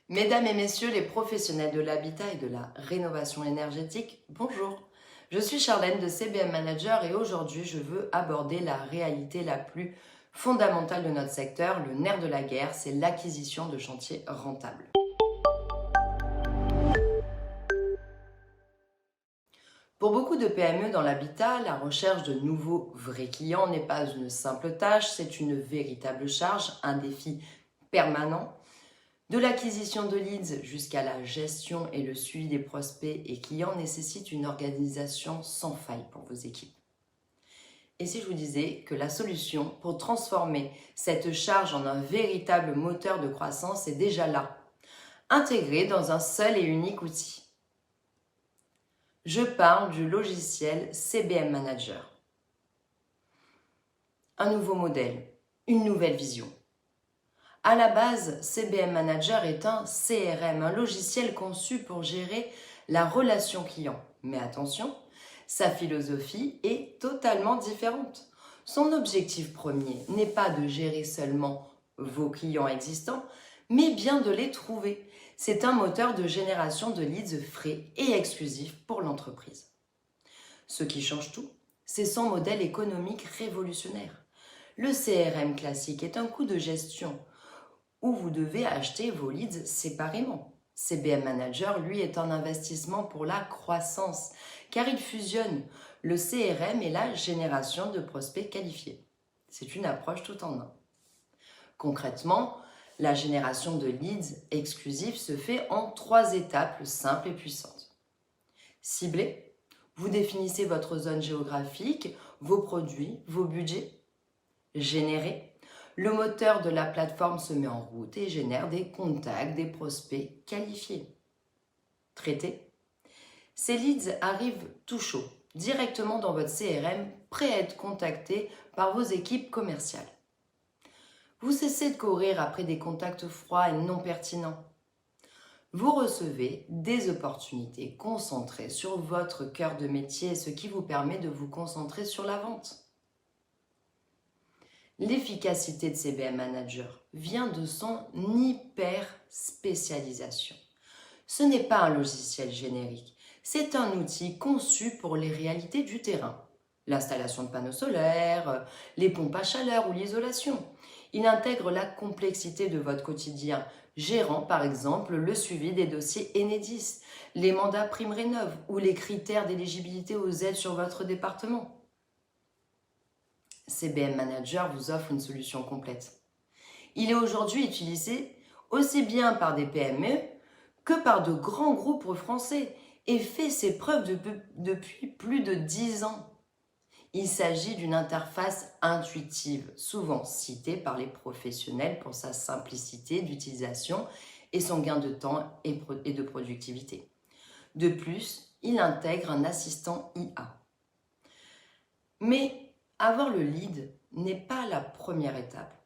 Mesdames et messieurs les professionnels de l'habitat et de la rénovation énergétique, bonjour. Je suis Charlène de CBM Manager et aujourd'hui je veux aborder la réalité la plus fondamentale de notre secteur, le nerf de la guerre, c'est l'acquisition de chantiers rentables. Pour beaucoup de PME dans l'habitat, la recherche de nouveaux vrais clients n'est pas une simple tâche, c'est une véritable charge, un défi permanent. De l'acquisition de leads jusqu'à la gestion et le suivi des prospects et clients nécessite une organisation sans faille pour vos équipes. Et si je vous disais que la solution pour transformer cette charge en un véritable moteur de croissance est déjà là, intégrée dans un seul et unique outil? Je parle du logiciel CBM Manager. Un nouveau modèle, une nouvelle vision. À la base, CBM Manager est un CRM, un logiciel conçu pour gérer la relation client. Mais attention, sa philosophie est totalement différente. Son objectif premier n'est pas de gérer seulement vos clients existants, mais bien de les trouver. C'est un moteur de génération de leads frais et exclusifs pour l'entreprise. Ce qui change tout, c'est son modèle économique révolutionnaire. Le CRM classique est un coût de gestion où vous devez acheter vos leads séparément. CBM Manager, lui, est un investissement pour la croissance, car il fusionne le CRM et la génération de prospects qualifiés. C'est une approche tout en un. Concrètement, la génération de leads exclusifs se fait en 3 étapes simples et puissantes. Cibler, vous définissez votre zone géographique, vos produits, vos budgets. Générer, le moteur de la plateforme se met en route et génère des contacts, des prospects qualifiés. Traiter, ces leads arrivent tout chaud, directement dans votre CRM, prêts à être contactés par vos équipes commerciales. Vous cessez de courir après des contacts froids et non pertinents. Vous recevez des opportunités concentrées sur votre cœur de métier, ce qui vous permet de vous concentrer sur la vente. L'efficacité de CBM Manager vient de son hyper spécialisation. Ce n'est pas un logiciel générique, c'est un outil conçu pour les réalités du terrain. L'installation de panneaux solaires, les pompes à chaleur ou l'isolation. Il intègre la complexité de votre quotidien, gérant par exemple le suivi des dossiers Enedis, les mandats PrimeRénov' ou les critères d'éligibilité aux aides sur votre département. CBM Manager vous offre une solution complète. Il est aujourd'hui utilisé aussi bien par des PME que par de grands groupes français et fait ses preuves depuis plus de 10 ans. Il s'agit d'une interface intuitive, souvent citée par les professionnels pour sa simplicité d'utilisation et son gain de temps et de productivité. De plus, il intègre un assistant IA. Mais avoir le lead n'est pas la première étape.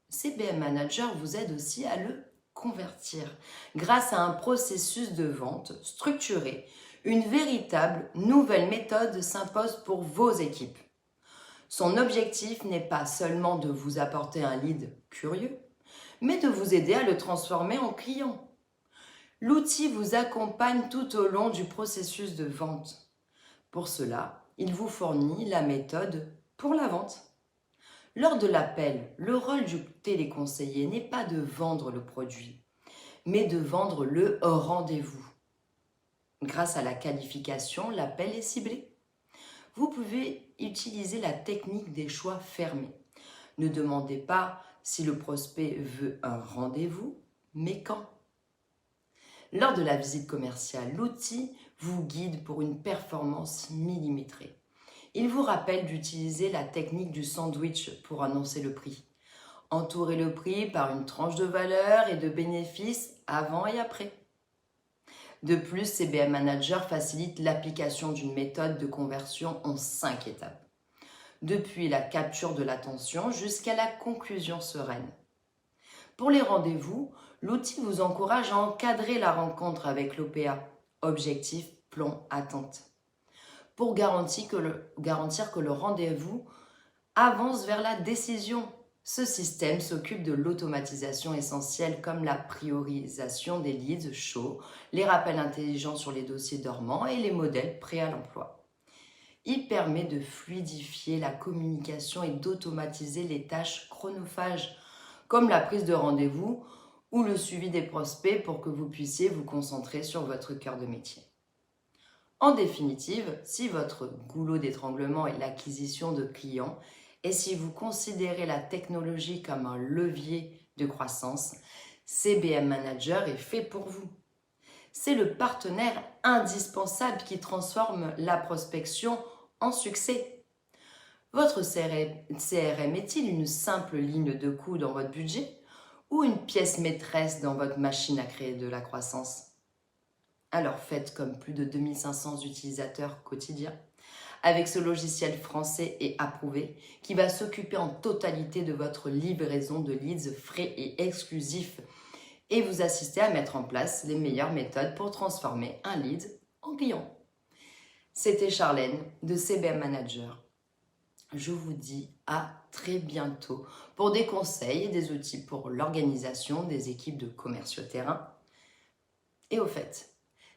CBM Manager vous aide aussi à le convertir grâce à un processus de vente structuré. Une véritable nouvelle méthode s'impose pour vos équipes. Son objectif n'est pas seulement de vous apporter un lead curieux, mais de vous aider à le transformer en client. L'outil vous accompagne tout au long du processus de vente. Pour cela, il vous fournit la méthode pour la vente. Lors de l'appel, le rôle du téléconseiller n'est pas de vendre le produit, mais de vendre le rendez-vous. Grâce à la qualification, l'appel est ciblé. Vous pouvez utiliser la technique des choix fermés. Ne demandez pas si le prospect veut un rendez-vous, mais quand. Lors de la visite commerciale, l'outil vous guide pour une performance millimétrée. Il vous rappelle d'utiliser la technique du sandwich pour annoncer le prix. Entourez le prix par une tranche de valeur et de bénéfices avant et après. De plus, CBM Manager facilite l'application d'une méthode de conversion en 5 étapes. Depuis la capture de l'attention jusqu'à la conclusion sereine. Pour les rendez-vous, l'outil vous encourage à encadrer la rencontre avec l'OPA, objectif, plan, attente, pour garantir que le rendez-vous avance vers la décision. Ce système s'occupe de l'automatisation essentielle comme la priorisation des leads chauds, les rappels intelligents sur les dossiers dormants et les modèles prêts à l'emploi. Il permet de fluidifier la communication et d'automatiser les tâches chronophages comme la prise de rendez-vous ou le suivi des prospects pour que vous puissiez vous concentrer sur votre cœur de métier. En définitive, si votre goulot d'étranglement est l'acquisition de clients et si vous considérez la technologie comme un levier de croissance, CBM Manager est fait pour vous. C'est le partenaire indispensable qui transforme la prospection en succès. Votre CRM est-il une simple ligne de coût dans votre budget ou une pièce maîtresse dans votre machine à créer de la croissance? Alors faites comme plus de 2500 utilisateurs quotidiens avec ce logiciel français et approuvé qui va s'occuper en totalité de votre livraison de leads frais et exclusifs et vous assister à mettre en place les meilleures méthodes pour transformer un lead en client. C'était Charlène de CBM Manager. Je vous dis à très bientôt pour des conseils et des outils pour l'organisation des équipes de commerciaux terrain. Et au fait,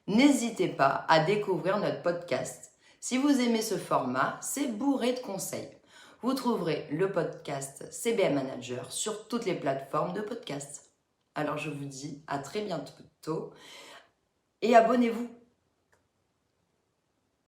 n'hésitez pas à découvrir notre podcast. Si vous aimez ce format, c'est bourré de conseils. Vous trouverez le podcast CBM Manager sur toutes les plateformes de podcast. Alors je vous dis à très bientôt et abonnez-vous.